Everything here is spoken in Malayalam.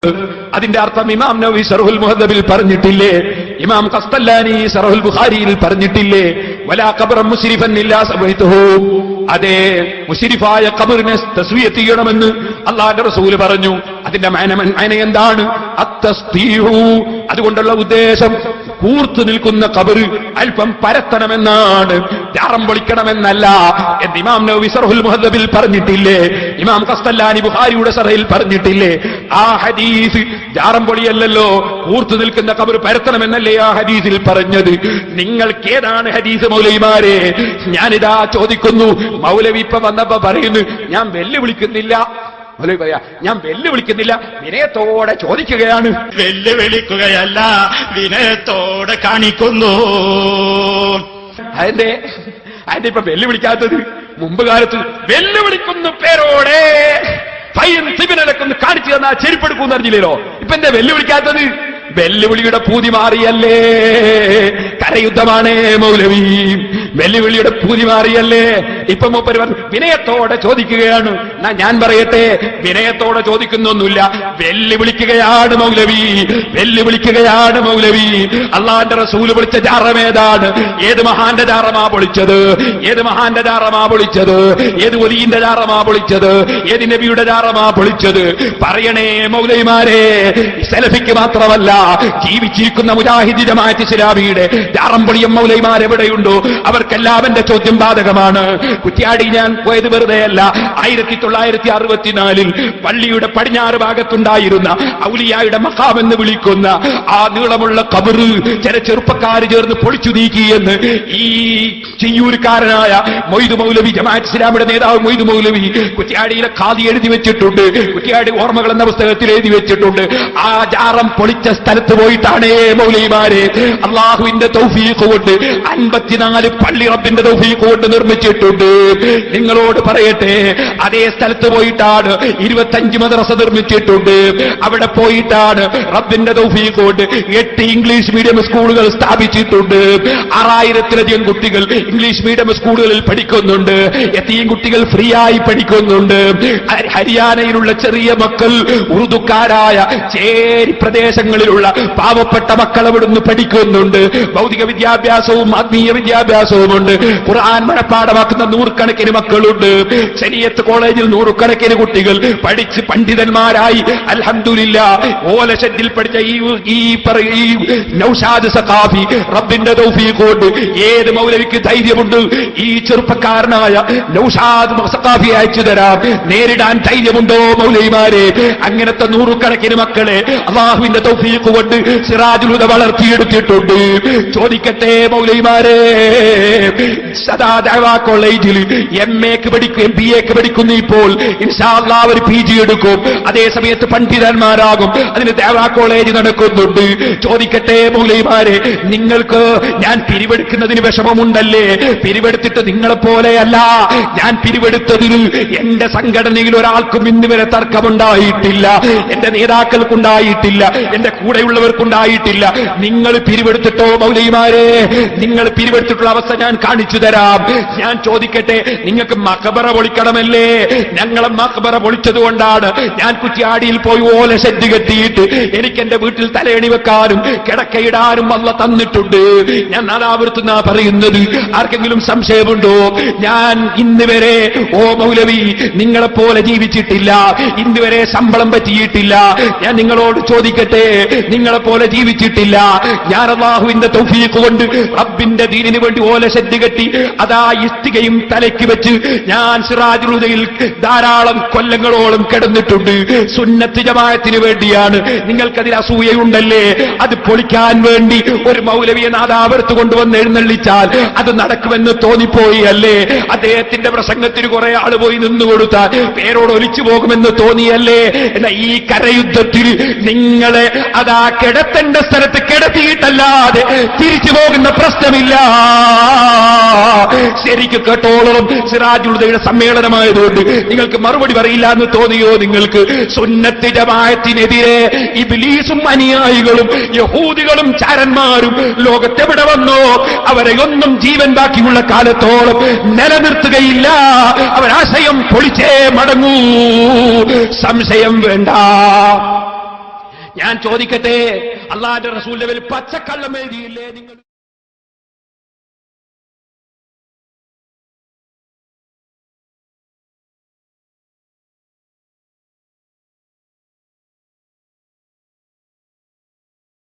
അതിന്റെ അർത്ഥം ഇമാം നവവി ശർഹുൽ മുഹദ്ദബിൽ പറഞ്ഞിട്ടില്ലേ, ഇമാം ഖസ്തല്ലാനി ശർഹുൽ ബുഖാരിയിൽ പറഞ്ഞിട്ടില്ലേ, വലാ ഖബ്റൻ മുസ്രിഫൻ ഇല്ലാ സബൈതുഹു, അതേ മുസ്രിഫായ ഖബറിനെ തസ്വിയത്ത് ചെയ്യണമെന്ന് അല്ലാഹുവിന്റെ റസൂൽ പറഞ്ഞു. അതിന്റെ മഅന എന്താണ്? അത്തസ്തീഹു, അതുകൊണ്ടുള്ള ഉദ്ദേശം കൂർത്തു നിൽക്കുന്ന ഖബർ അല്പം പരത്തണമെന്നാണ്, ജാറം പൊളിക്കണമെന്നല്ല എന്ന് ഇമാം നവവി ശർഹുൽ മുഹദ്ദബിൽ പറഞ്ഞിട്ടില്ലേ, ഇമാം ഖസ്തല്ലാനി ബുഖാരിയുടെ ശർഹിൽ പറഞ്ഞിട്ടില്ലേ. ആ ഹദീസ് ജാറം പൊളിയല്ലല്ലോ, കൂർത്തു നിൽക്കുന്ന ഖബർ പരത്തണമെന്നല്ലേ ആ ഹദീസിൽ പറഞ്ഞത്. നിങ്ങൾക്ക് ഏതാണ് ഹദീസ് മൗലവിമാരെ? ഞാനിതാ ചോദിക്കുന്നു. മൗലവി ഇപ്പൊ വന്നപ്പോ പറയുന്നു ഞാൻ വെല്ലുവിളിക്കുന്നില്ല. മൗലവി പറയാ ഞാൻ വെല്ലുവിളിക്കുന്നില്ല, വിനയത്തോടെ ചോദിക്കുകയാണ്. വെല്ലുവിളിക്കുകയല്ല, വിനയത്തോടെ കാണിക്കുന്നു. അതിന്റെ ഇപ്പൊ വെല്ലുവിളിക്കാത്തത്? മുമ്പ് കാലത്ത് വെല്ലുവിളിക്കുന്നു പേരോടെ ഫൈൻസിബിനൊന്ന് കാണിച്ചു തന്നാ ചെരുപ്പെടുക്കൂന്ന് അറിഞ്ഞില്ലല്ലോ. ഇപ്പൊ എന്താ വെല്ലുവിളിക്കാത്തത്? വെല്ലുവിളിയുടെ പൂതി മാറിയല്ലേ, കരയുദ്ധമാണ് മൗലവി, വെല്ലുവിളിയുടെ പൂതി മാറിയല്ലേ. ഇപ്പൊ മൂപ്പര് വിനയത്തോടെ ചോദിക്കുകയാണ്. ഞാൻ പറയട്ടെ, വിനയത്തോടെ ചോദിക്കുന്നൊന്നുമില്ല, വെല്ലുവിളിക്കുകയാണ് മൗലവി, വെല്ലുവിളിക്കുകയാണ് മൗലവി. അള്ളാന്റെ റസൂല് പൊളിച്ച ജാറമേതാണ്? ഏത് മഹാന്റെ ജാറമാ പൊളിച്ചത്? ഏത് മഹാന്റെ ജാറമാ പൊളിച്ചത്? ഏത് ഒലിന്റെ ജാറമാ പൊളിച്ചത്? ഏത് നബിയുടെ ജാറമാ പൊളിച്ചത്? പറയണേ മൗലവിമാരെ. സലഫിക്ക് മാത്രമല്ല, ജീവിച്ചിരിക്കുന്ന മുജാഹിദ് ജമാഅത്ത് ഇസ്ലാമിയുടെ ജാറം പൊളിയം മൗലവിമാർ എവിടെയുണ്ടോ അവർക്കെല്ലാം എന്റെ ചോദ്യം ബാധകമാണ്. കുറ്റ്യാടി ഞാൻ പോയത് വെറുതെയല്ല. 1964 പള്ളിയുടെ പടിഞ്ഞാറ് ഭാഗത്തുണ്ടായിരുന്ന ഔലിയായുടെ മഖാം എന്ന് വിളിക്കുന്ന ആ നീളമുള്ള ഖബർ ചില ചെറുപ്പക്കാർ ചേർന്ന് പൊളിച്ചു നീക്കിയെന്ന് ഈ ചിയ്യൂർക്കാരനായ മൊയ്ദ് മൗലവി, ജമാഅത്ത് ഇസ്ലാമിയുടെ നേതാവ് മൊയ്ദ് മൗലവി കുറ്റ്യാടിയിലെ ഖാദി എഴുതി വെച്ചിട്ടുണ്ട്, കുറ്റ്യാടി ഓർമ്മകൾ എന്ന പുസ്തകത്തിൽ എഴുതി വെച്ചിട്ടുണ്ട്. ആ ജാറം പൊളിച്ച സ്ഥലത്ത് പോയിട്ടാണേ മൗലവിമാരെ അള്ളാഹുവിന്റെ തൗഫീഖ് കൊണ്ട് 54 പള്ളി റബ്ബിന്റെ തൗഫീഖ് കൊണ്ട് നിർമ്മിച്ചിട്ടുണ്ട്. നിങ്ങളോട് പറയട്ടെ, അതേ സ്ഥലത്ത് പോയിട്ടാണ് 25 മദ്രസ നിർമ്മിച്ചിട്ടുണ്ട്. അവിടെ പോയിട്ടാണ് റബ്ബിന്റെ തൗഫീഖ് കൊണ്ട് 8 ഇംഗ്ലീഷ് മീഡിയം സ്കൂളുകൾ സ്ഥാപിച്ചിട്ടുണ്ട്. 6000-ലധികം കുട്ടികൾ ഇംഗ്ലീഷ് മീഡിയം സ്കൂളുകളിൽ പഠിക്കുന്നുണ്ട്. യതീം കുട്ടികൾ ഫ്രീ ആയി പഠിക്കുന്നുണ്ട്. ഹരിയാനയിലുള്ള ചെറിയ മക്കൾ, ഉറുദുക്കാരായ ചേരി പ്രദേശങ്ങളിലുള്ള പാവപ്പെട്ട മക്കൾ അവിടുന്ന് പഠിക്കുന്നുണ്ട്. ഭൗതിക വിദ്യാഭ്യാസവും ആത്മീയ വിദ്യാഭ്യാസവും ഉണ്ട്. ഖുർആൻ മനഃപ്പാഠമാക്കുന്ന 100 കണക്കിന് മക്കളുണ്ട്. ശരീഅത്ത് കോളേജിൽ 100 കണക്കിന് കുട്ടികൾ പഠിച്ച് പണ്ഡിതന്മാരായി അൽഹംദുലില്ലാഹ് ഓലശത്തിൽ പഠിച്ച ഈ നൗഷാദ് സഖാഫി റബ്ബിന്റെ തൗഫീഖ് കൊണ്ട് ഏത് മൗലവിക്ക് ധൈര്യമുണ്ട് ഈ ചെറുപ്പക്കാരനായ നൗഷാദ് സഖാഫി അയച്ചു തരാം? നേരിടാൻ ധൈര്യമുണ്ടോ മൗലവിമാരെ? അങ്ങനത്തെ 100 കണക്കിന് മക്കളെ അല്ലാഹുവിന്റെ തൗഫീഖ് കൊണ്ട് സിറാജുൽ ഹുദ വളർത്തിയെടുത്തിട്ടുണ്ട്. ചോദിക്കട്ടെ മൗലവിമാരെ, സദാ ദഅവാ കോളേജിൽ MA-ക്ക് പഠിക്കും, MBA-ക്ക് പഠിക്കുന്നു. ഇപ്പോൾ ഇൻഷാ അല്ലാഹ് അവർ PG എടുക്കും. അതേ സമയത്ത് പണ്ഡിതന്മാരാകും. അതിന് ദഅവാ കോളേജ് നടക്കുന്നുണ്ട്. ചോദിക്കട്ടെ മൗലവിമാരെ, നിങ്ങൾക്ക് ഞാൻ പിരിവെടുക്കുന്നതിന് വിഷമമുണ്ടല്ലേ? പിരിവെടുത്തിട്ട് നിങ്ങളെപ്പോലെയല്ല ഞാൻ പിരിവെടുത്തതിന് എന്റെ സംഘടനയിൽ ഒരാൾക്കും ഇന്ന് വരെ തർക്കമുണ്ടായിട്ടില്ല, എന്റെ നേതാക്കൾക്കുണ്ടായിട്ടില്ല, എന്റെ കൂടെയുള്ളവർക്കുണ്ടായിട്ടില്ല. നിങ്ങൾ പിരിവെടുത്തിട്ടോ മൗലവിമാരെ? നിങ്ങൾ പിരിവെടുത്തിട്ടുള്ള അവസ്ഥ ഞാൻ കാണിച്ചു തരാം. ഞാൻ ചോദിക്കട്ടെ, നിങ്ങൾക്ക് മഖബറ പൊളിക്കണമല്ലേ? ഞങ്ങളെ മഖബറ പൊളിച്ചതുകൊണ്ടാണ് ഞാൻ കുറ്റ്യാടിയിൽ പോയി ഓല ഷെഡ് കെട്ടിയിട്ട് എനിക്ക് എന്റെ വീട്ടിൽ തലയണി വെക്കാനും കിടക്കയിടാനും അല്ല തന്നിട്ടുണ്ട്. ഞാൻ നാദാപുരത്തുനിന്നാ പറയുന്നത്. ആർക്കെങ്കിലും സംശയമുണ്ടോ? ഞാൻ ഇന്ന് വരെ ഓ മൗലവി നിങ്ങളെപ്പോലെ ജീവിച്ചിട്ടില്ല, ഇന്ന് വരെ ശമ്പളം പറ്റിയിട്ടില്ല. ഞാൻ നിങ്ങളോട് ചോദിക്കട്ടെ, നിങ്ങളെപ്പോലെ ജീവിച്ചിട്ടില്ല. ഞാൻ അല്ലാഹുവിന്റെ തൗഫീഖ് കൊണ്ട് റബ്ബിന്റെ ദീനിന് വേണ്ടി ഓല ഷെഡ് കെട്ടി അതാ ഇസ്തികയും തലയ്ക്ക് വെച്ച് ഞാൻ സിറാജുൽ ഹുദയിൽ ധാരാളം കൊല്ലങ്ങളോളം കിടന്നിട്ടുണ്ട്. സുന്നത്ത് ജമാഅത്തിന് വേണ്ടിയാണ്. നിങ്ങൾക്കതിൽ അസൂയയുണ്ടല്ലേ? അത് പൊളിക്കാൻ വേണ്ടി ഒരു മൗലവിയെ നാദാപുരത്ത് കൊണ്ടുവന്ന് എഴുന്നള്ളിച്ചാൽ അത് നടക്കുമെന്ന് തോന്നിപ്പോയി അല്ലേ? അദ്ദേഹത്തിന്റെ പ്രസംഗത്തിന് കുറെ ആൾ പോയി നിന്നുകൊടുത്താൽ പേരോട് ഒലിച്ചു പോകുമെന്ന് തോന്നിയല്ലേ? എന്നാ ഈ കരയുദ്ധത്തിൽ നിങ്ങളെ അതാ കിടത്തേണ്ട സ്ഥലത്ത് കിടത്തിയിട്ടല്ലാതെ തിരിച്ചു പോകുന്ന പ്രശ്നമില്ല. ശരിക്ക് കേട്ടോളം സിറാജുൽ ഹുദയുടെ സമ്മേളനമായതുകൊണ്ട് നിങ്ങൾക്ക് മറുപടി പറയില്ല എന്ന് തോന്നിയോ? നിങ്ങൾക്ക് സുന്നത്ത് ജമാഅത്തിനെതിരെ ഇബ്ലീസും അനുയായികളും യഹൂദികളും ചാരന്മാരും ലോകത്തെവിടെ വന്നോ അവരെ ഒന്നും ജീവൻ ബാക്കിയുള്ള കാലത്തോളം നിലനിർത്തുകയില്ല. അവരാശയം പൊളിച്ചേ മടങ്ങൂ, സംശയം വേണ്ട. ഞാൻ ചോദിക്കട്ടെ, അള്ളാന്റെ റസൂലിന്റെ പേരിൽ പച്ചക്കള്ളം എഴുതിയില്ലേ നിങ്ങൾ?